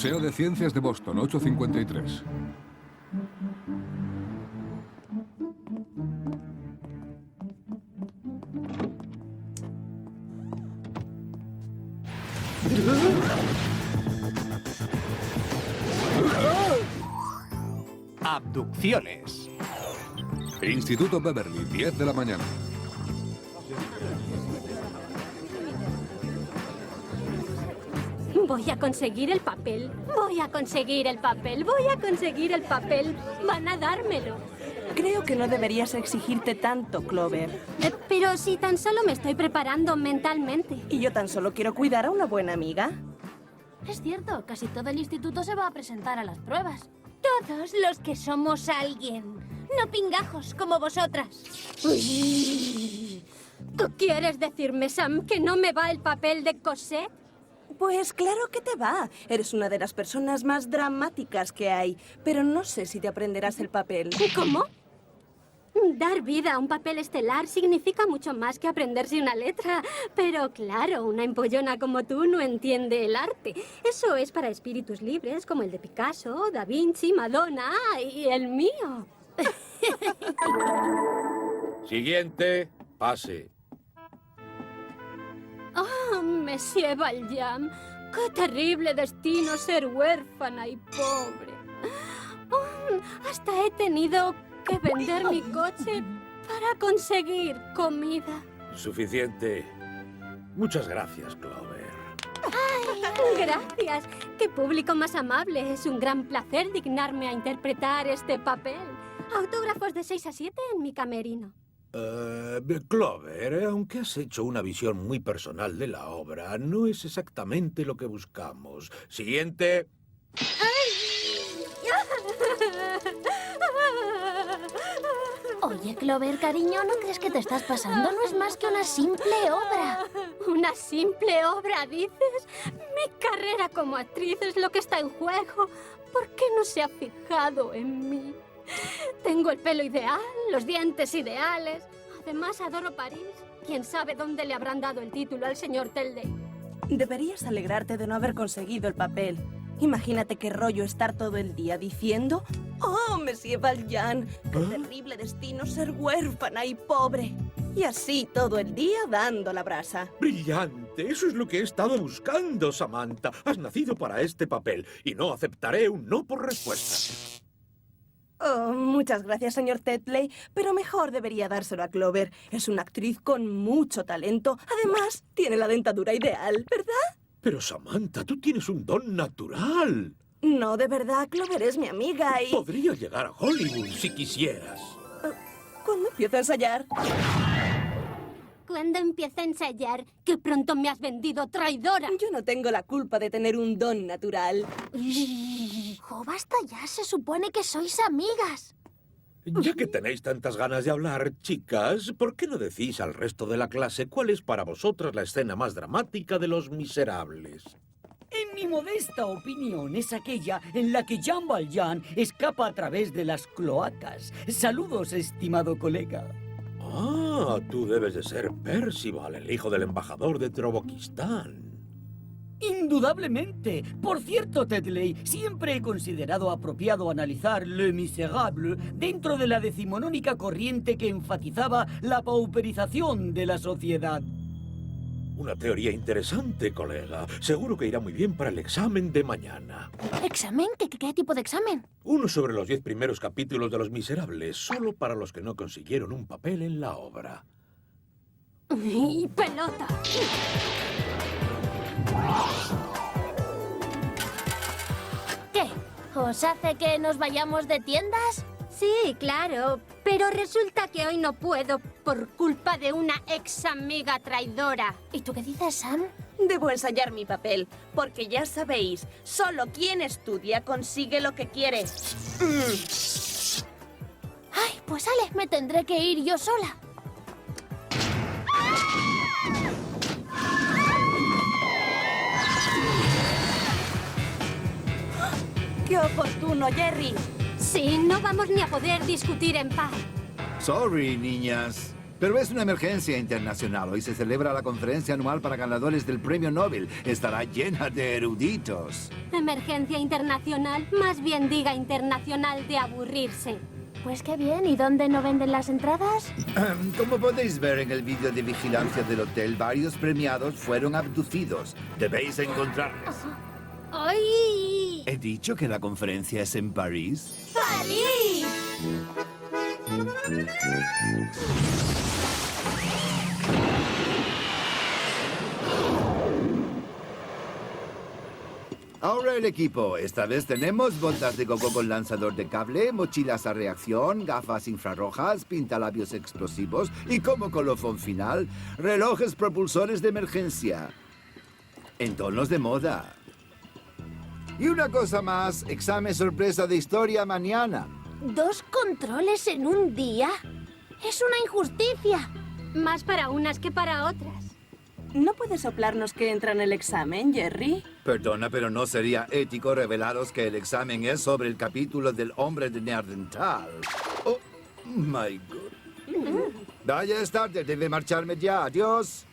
Museo de Ciencias de Boston, 8:53. Abducciones. Instituto Beverly, 10 de la mañana. Voy a conseguir el papel. Voy a conseguir el papel. Voy a conseguir el papel. Van a dármelo. Creo que no deberías exigirte tanto, Clover. Pero si tan solo me estoy preparando mentalmente. Y yo tan solo quiero cuidar a una buena amiga. Es cierto, casi todo el instituto se va a presentar a las pruebas. Todos los que somos alguien. No pingajos como vosotras. ¿Tú quieres decirme, Sam, que no me va el papel de Cosette? Pues claro que te va. Eres una de las personas más dramáticas que hay. Pero no sé si te aprenderás el papel. ¿Cómo? Dar vida a un papel estelar significa mucho más que aprenderse una letra. Pero claro, una empollona como tú no entiende el arte. Eso es para espíritus libres como el de Picasso, Da Vinci, Madonna y el mío. Siguiente, pase. ¡Oh, Monsieur Valjean! ¡Qué terrible destino ser huérfana y pobre! Oh, hasta he tenido que vender mi coche para conseguir comida. Suficiente. Muchas gracias, Clover. ¡Ay, gracias! ¡Qué público más amable! Es un gran placer dignarme a interpretar este papel. Autógrafos de 6 a 7 en mi camerino. Clover, aunque has hecho una visión muy personal de la obra, no es exactamente lo que buscamos. Siguiente. Oye, Clover, cariño, ¿no crees que te estás pasando? No es más que una simple obra. ¿Una simple obra, dices? Mi carrera como actriz es lo que está en juego. ¿Por qué no se ha fijado en mí? Tengo el pelo ideal, los dientes ideales. Además, adoro París. ¿Quién sabe dónde le habrán dado el título al señor Teldey? Deberías alegrarte de no haber conseguido el papel. Imagínate qué rollo estar todo el día diciendo: «Oh, Monsieur Valjean, qué terrible destino ser huérfana y pobre». Y así todo el día dando la brasa. ¡Brillante! Eso es lo que he estado buscando, Samantha. Has nacido para este papel y no aceptaré un no por respuesta. Oh, muchas gracias, señor Tetley, pero mejor debería dárselo a Clover. Es una actriz con mucho talento. Además, tiene la dentadura ideal, ¿verdad? Pero, Samantha, tú tienes un don natural. No, de verdad, Clover es mi amiga y... Podría llegar a Hollywood si quisieras. ¿Cuándo empiezo a ensayar? ¿Cuándo empiezo a ensayar? ¡Que pronto me has vendido, traidora! Yo no tengo la culpa de tener un don natural. ¡Jo, basta ya! Se supone que sois amigas. Ya que tenéis tantas ganas de hablar, chicas, ¿por qué no decís al resto de la clase cuál es para vosotras la escena más dramática de Los Miserables? En mi modesta opinión, es aquella en la que Jean Valjean escapa a través de las cloacas. Saludos, estimado colega. Ah, tú debes de ser Percival, el hijo del embajador de Troboquistán. Indudablemente. Por cierto, Tetley, siempre he considerado apropiado analizar Le Miserable dentro de la decimonónica corriente que enfatizaba la pauperización de la sociedad. Una teoría interesante, colega. Seguro que irá muy bien para el examen de mañana. ¿Examen? ¿Qué tipo de examen? Uno sobre los 10 primeros capítulos de Los Miserables, solo para los que no consiguieron un papel en la obra. ¡Y pelota! ¿Qué? ¿Os hace que nos vayamos de tiendas? Sí, claro, pero resulta que hoy no puedo por culpa de una ex amiga traidora. ¿Y tú qué dices, Sam? Debo ensayar mi papel, porque ya sabéis, solo quien estudia consigue lo que quiere. Ay, pues Ale, me tendré que ir yo sola. ¡Qué oportuno, Jerry! Sí, no vamos ni a poder discutir en paz. Sorry, niñas, Pero es una emergencia internacional. Hoy se celebra la conferencia anual para ganadores del premio Nobel. Estará llena de eruditos. Emergencia internacional, más bien diga internacional de aburrirse. Pues qué bien. ¿Y dónde no venden las entradas? Como podéis ver en el vídeo de vigilancia del hotel, varios premiados fueron abducidos. Debéis encontrarles. ¡Ay! ¿He dicho que la conferencia es en París? ¡París! Ahora el equipo. Esta vez tenemos botas de coco con lanzador de cable, mochilas a reacción, gafas infrarrojas, pintalabios explosivos y como colofón final, relojes propulsores de emergencia. En tonos de moda. Y una cosa más, examen sorpresa de historia mañana. 2 controles en un día. Es una injusticia. Más para unas que para otras. ¿No puedes soplarnos que entra en el examen, Jerry? Perdona, pero no sería ético revelaros que el examen es sobre el capítulo del hombre de Neandertal. Oh, my God. Vaya, es tarde, debe marcharme ya. Adiós.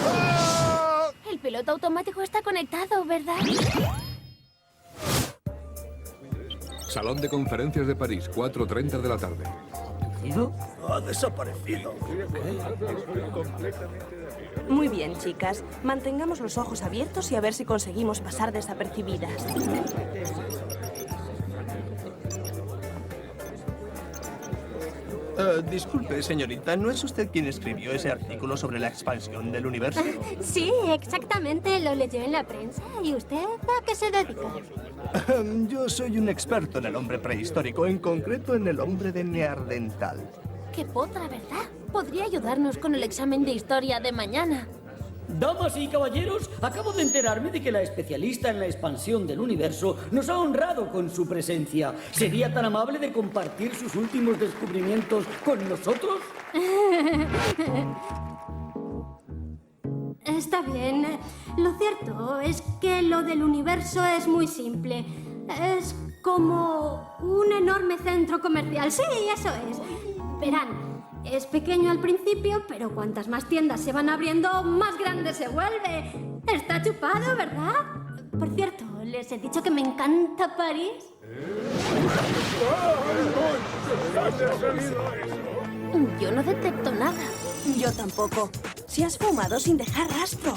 ¡Ah! El piloto automático está conectado, ¿verdad? Salón de conferencias de París, 4:30 de la tarde. Ha desaparecido. Muy bien, chicas. Mantengamos los ojos abiertos y a ver si conseguimos pasar desapercibidas. Disculpe, señorita, ¿no es usted quien escribió ese artículo sobre la expansión del universo? Sí, exactamente. Lo leyó en la prensa. ¿Y usted a qué se dedica? Yo soy un experto en el hombre prehistórico, en concreto en el hombre de Neandertal. Qué potra, ¿verdad? Podría ayudarnos con el examen de historia de mañana. Damas y caballeros, acabo de enterarme de que la especialista en la expansión del universo nos ha honrado con su presencia. ¿Sería tan amable de compartir sus últimos descubrimientos con nosotros? Está bien. Lo cierto es que lo del universo es muy simple. Es como un enorme centro comercial. Sí, eso es. Verán, es pequeño al principio, pero cuantas más tiendas se van abriendo, más grande se vuelve. Está chupado, ¿verdad? Por cierto, ¿les he dicho que me encanta París? Yo no detecto nada. Yo tampoco. Si has fumado sin dejar rastro.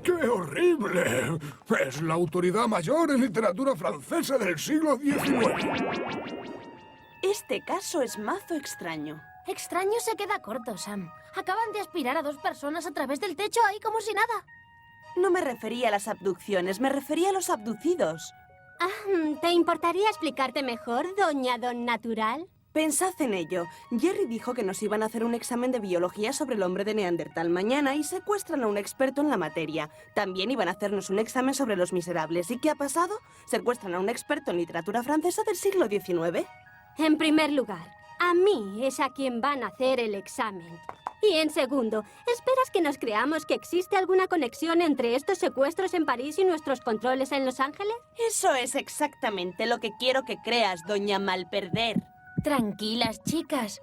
¡Qué horrible! Es la autoridad mayor en literatura francesa del siglo XIX. Este caso es mazo extraño. Extraño se queda corto, Sam. Acaban de aspirar a 2 personas a través del techo ahí como si nada. No me refería a las abducciones, me refería a los abducidos. ¿Te importaría explicarte mejor, doña Don Natural? Pensad en ello. Jerry dijo que nos iban a hacer un examen de biología sobre el hombre de Neandertal mañana y secuestran a un experto en la materia. También iban a hacernos un examen sobre los miserables. ¿Y qué ha pasado? Secuestran a un experto en literatura francesa del siglo XIX. En primer lugar, a mí es a quien van a hacer el examen. Y en segundo, ¿esperas que nos creamos que existe alguna conexión entre estos secuestros en París y nuestros controles en Los Ángeles? Eso es exactamente lo que quiero que creas, doña Malperder. Tranquilas, chicas.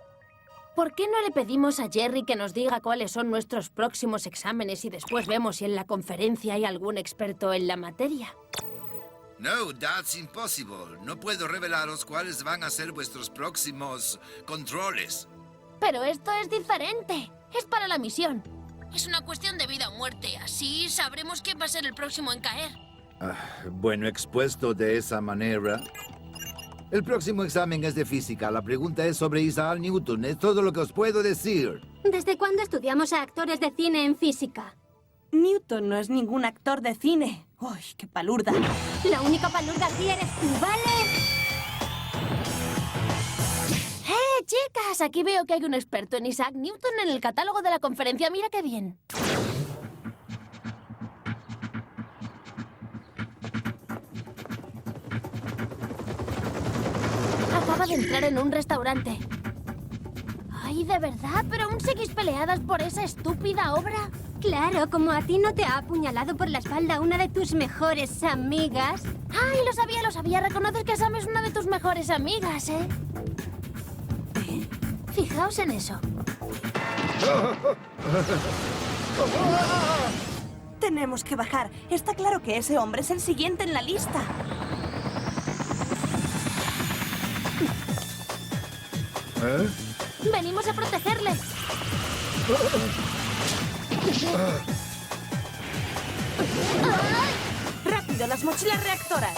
¿Por qué no le pedimos a Jerry que nos diga cuáles son nuestros próximos exámenes y después vemos si en la conferencia hay algún experto en la materia? No, that's impossible. No puedo revelaros cuáles van a ser vuestros próximos controles. Pero esto es diferente. Es para la misión. Es una cuestión de vida o muerte. Así sabremos quién va a ser el próximo en caer. Bueno, expuesto de esa manera. El próximo examen es de física. La pregunta es sobre Isaac Newton. Es todo lo que os puedo decir. ¿Desde cuándo estudiamos a actores de cine en física? Newton no es ningún actor de cine. ¡Uy, qué palurda! La única palurda aquí eres tú, ¿vale? Chicas! Aquí veo que hay un experto en Isaac Newton en el catálogo de la conferencia. ¡Mira qué bien! Acaba de entrar en un restaurante. Ay, ¿de verdad? ¿Pero aún seguís peleadas por esa estúpida obra? Claro, como a ti no te ha apuñalado por la espalda una de tus mejores amigas. Ay, lo sabía, lo sabía. Reconoces que Sam es una de tus mejores amigas, ¿eh? Fijaos en eso. Tenemos que bajar. Está claro que ese hombre es el siguiente en la lista. Venimos a protegerle. ¡Rápido, las mochilas reactoras!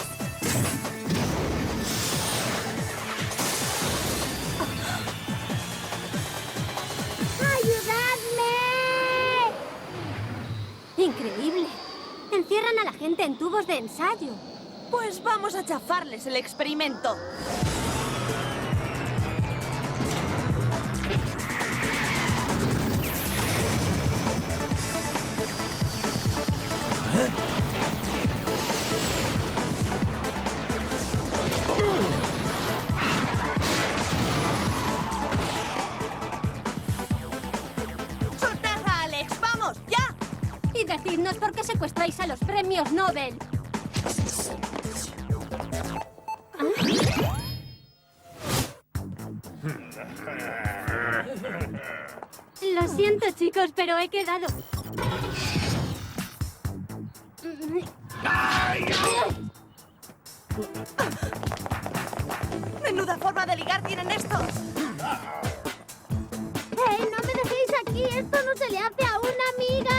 ¡Ayudadme! Increíble. Encierran a la gente en tubos de ensayo. Pues vamos a chafarles el experimento. ¡Soltad a Alex! ¡Vamos, ya! Y decidnos por qué secuestráis a los premios Nobel. Lo siento, chicos, pero he quedado. ¡Menuda forma de ligar tienen estos! ¡Hey, no me dejéis aquí! ¡Esto no se le hace a una amiga!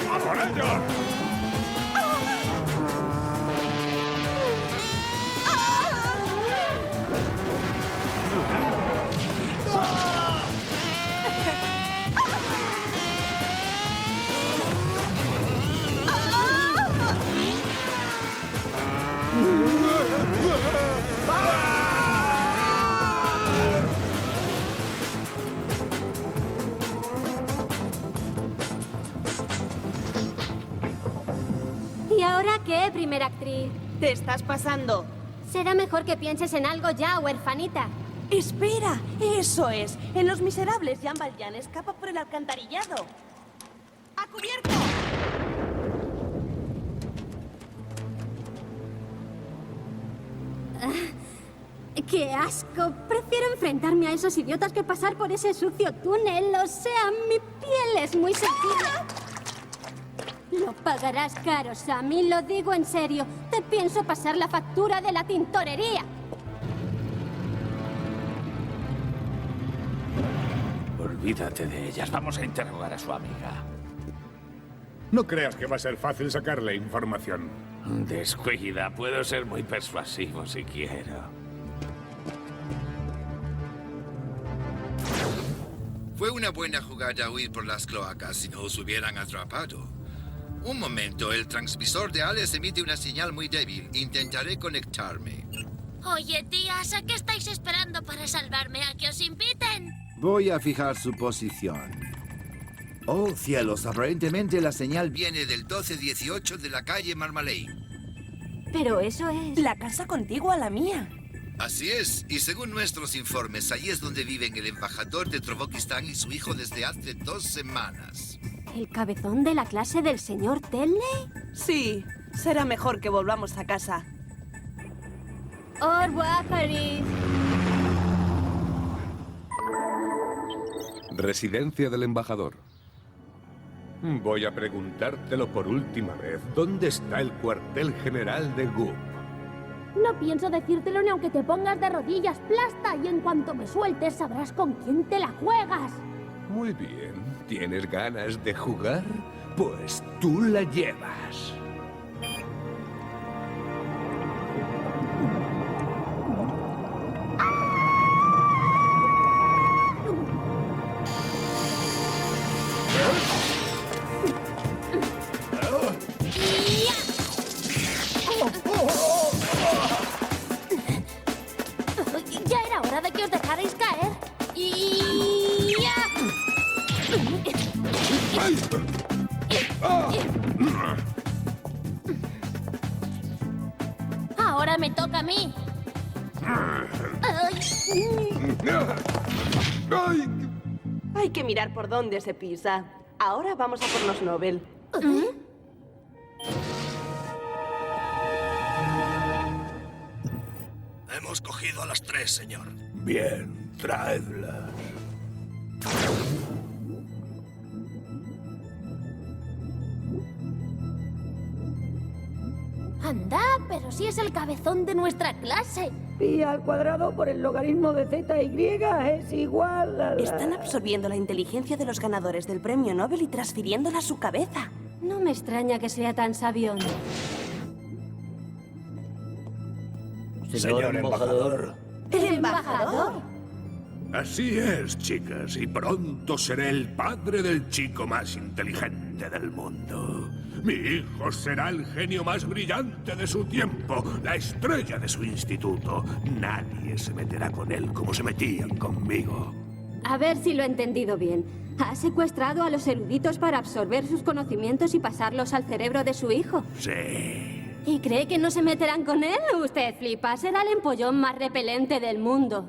¡A por ellos! ¿Y ahora qué, primera actriz? ¡Te estás pasando! Será mejor que pienses en algo ya, huerfanita. ¡Espera! ¡Eso es! En Los Miserables, Jean Valjean escapa por el alcantarillado. ¡A cubierto! ¡Qué asco! Prefiero enfrentarme a esos idiotas que pasar por ese sucio túnel. O sea, mi piel es muy sensible. Lo pagarás caro, Sammy. Lo digo en serio. Te pienso pasar la factura de la tintorería. Olvídate de ellas. Vamos a interrogar a su amiga. No creas que va a ser fácil sacarle información. Descuida. Puedo ser muy persuasivo si quiero. Fue una buena jugada huir por las cloacas si no os hubieran atrapado. Un momento, el transmisor de Alex emite una señal muy débil. Intentaré conectarme. Oye, tías, ¿a qué estáis esperando para salvarme? ¿A que os inviten? Voy a fijar su posición. Oh, cielos, aparentemente la señal viene del 1218 de la calle Marmalade. Pero eso es... La casa contigua a la mía. Así es, y según nuestros informes, allí es donde viven el embajador de Trobokistán y su hijo desde hace 2 semanas. ¿El cabezón de la clase del señor Telle? Sí, será mejor que volvamos a casa. Au revoir, Paris. Residencia del embajador. Voy a preguntártelo por última vez. ¿Dónde está el cuartel general de Goop? No pienso decírtelo ni aunque te pongas de rodillas, plasta, y en cuanto me sueltes sabrás con quién te la juegas. Muy bien. ¿Tienes ganas de jugar? Pues tú la llevas. Ya era hora de que os dejarais caer. Y... ¡ya! ¡Ay! ¡Ah! Ahora me toca a mí. Ay. ¡Ay! Hay que mirar por dónde se pisa. Ahora vamos a por los Nobel. Hemos cogido a las 3, señor. Bien, traedlas. Anda, pero si es el cabezón de nuestra clase. Pi al cuadrado por el logaritmo de z y es igual a... Están absorbiendo la inteligencia de los ganadores del premio Nobel y transfiriéndola a su cabeza. No me extraña que sea tan sabión. Señor embajador. ¿El embajador? Así es, chicas, y pronto seré el padre del chico más inteligente del mundo. Mi hijo será el genio más brillante de su tiempo, la estrella de su instituto. Nadie se meterá con él como se metían conmigo. A ver si lo he entendido bien. ¿Ha secuestrado a los eruditos para absorber sus conocimientos y pasarlos al cerebro de su hijo? Sí. ¿Y cree que no se meterán con él? Usted flipa, será el empollón más repelente del mundo.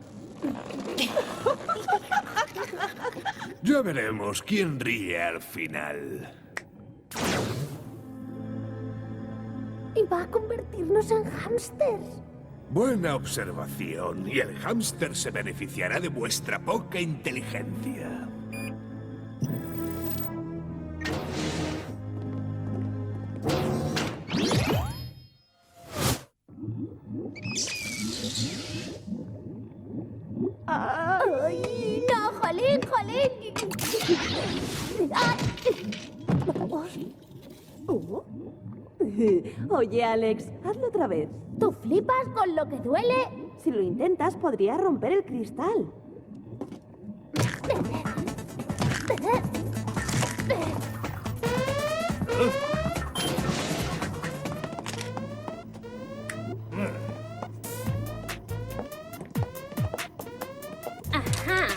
Ya veremos quién ríe al final. Y va a convertirnos en hámsters. Buena observación, y el hámster se beneficiará de vuestra poca inteligencia. ¡Ay! ¡No, jolín, jolín! ¡Ay! Oye, Alex, hazlo otra vez. ¿Tú flipas con lo que duele? Si lo intentas, podría romper el cristal. Ajá.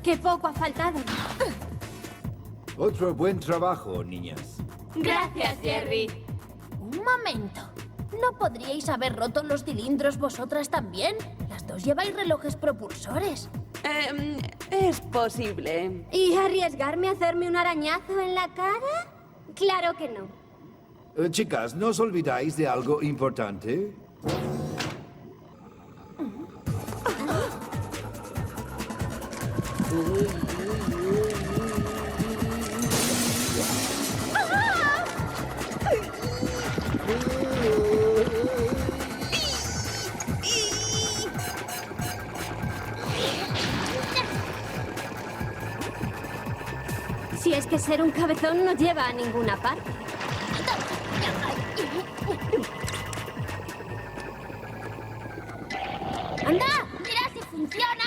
¡Qué poco ha faltado! Otro buen trabajo, niñas. Gracias, Jerry. Un momento. ¿No podríais haber roto los cilindros vosotras también? Las dos lleváis relojes propulsores. Es posible. ¿Y arriesgarme a hacerme un arañazo en la cara? Claro que no. Chicas, ¿no os olvidáis de algo importante? Si es que ser un cabezón no lleva a ninguna parte. ¡Anda! ¡Mira si funciona!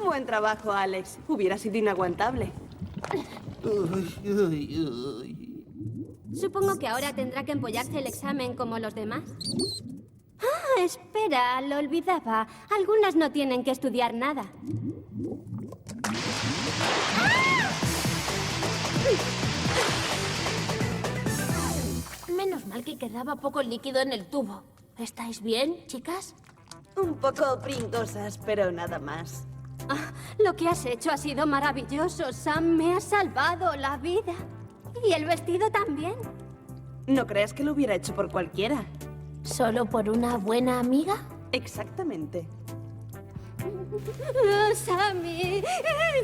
Buen trabajo, Alex. Hubiera sido inaguantable. Supongo que ahora tendrá que empollarse el examen como los demás. Ah, espera, lo olvidaba. Algunas no tienen que estudiar nada. Menos mal que quedaba poco líquido en el tubo. ¿Estáis bien, chicas? Un poco pringosas, pero nada más. Ah, lo que has hecho ha sido maravilloso, Sam. Me has salvado la vida. Y el vestido también. No creas que lo hubiera hecho por cualquiera. ¿Solo por una buena amiga? Exactamente. Oh, Sammy,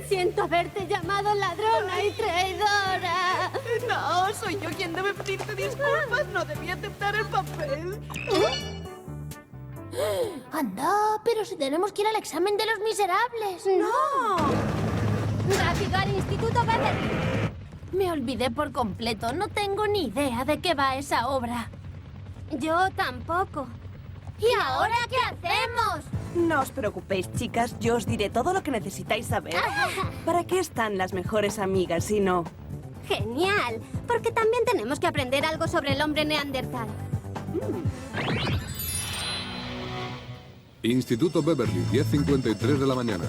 siento haberte llamado ladrona y traidora. No, soy yo quien debe pedirte disculpas. No debía aceptar el papel. Anda, pero si tenemos que ir al examen de los miserables. ¡No! ¡Rápido al Instituto Beverly! Me olvidé por completo. No tengo ni idea de qué va esa obra. Yo tampoco. ¿Y ahora qué hacemos? No os preocupéis, chicas. Yo os diré todo lo que necesitáis saber. ¿Para qué están las mejores amigas si no? Genial, porque también tenemos que aprender algo sobre el hombre neandertal. Instituto Beverly, 10:53 de la mañana.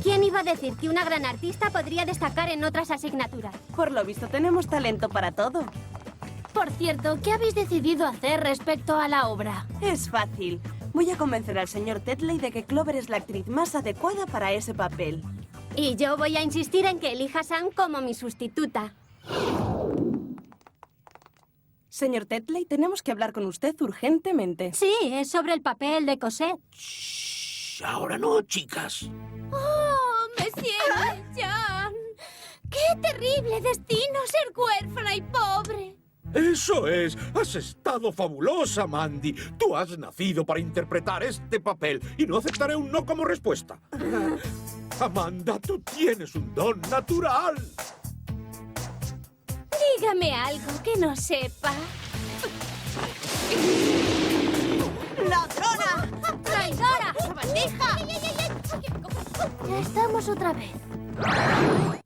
¿Quién iba a decir que una gran artista podría destacar en otras asignaturas? Por lo visto tenemos talento para todo. Por cierto, ¿qué habéis decidido hacer respecto a la obra? Es fácil. Voy a convencer al señor Tetley de que Clover es la actriz más adecuada para ese papel. Y yo voy a insistir en que elija a Sam como mi sustituta. Señor Tetley, tenemos que hablar con usted urgentemente. Sí, es sobre el papel de Cosette. Shh, ahora no, chicas. ¡Oh, Monsieur Jean! ¡Qué terrible destino ser huérfana y pobre! Eso es. Has estado fabulosa, Mandy. Tú has nacido para interpretar este papel y no aceptaré un no como respuesta. Amanda, tú tienes un don natural. Dígame algo que no sepa. ¡Ladrona! ¡Traidora! ¡Sabandija! Ya estamos otra vez.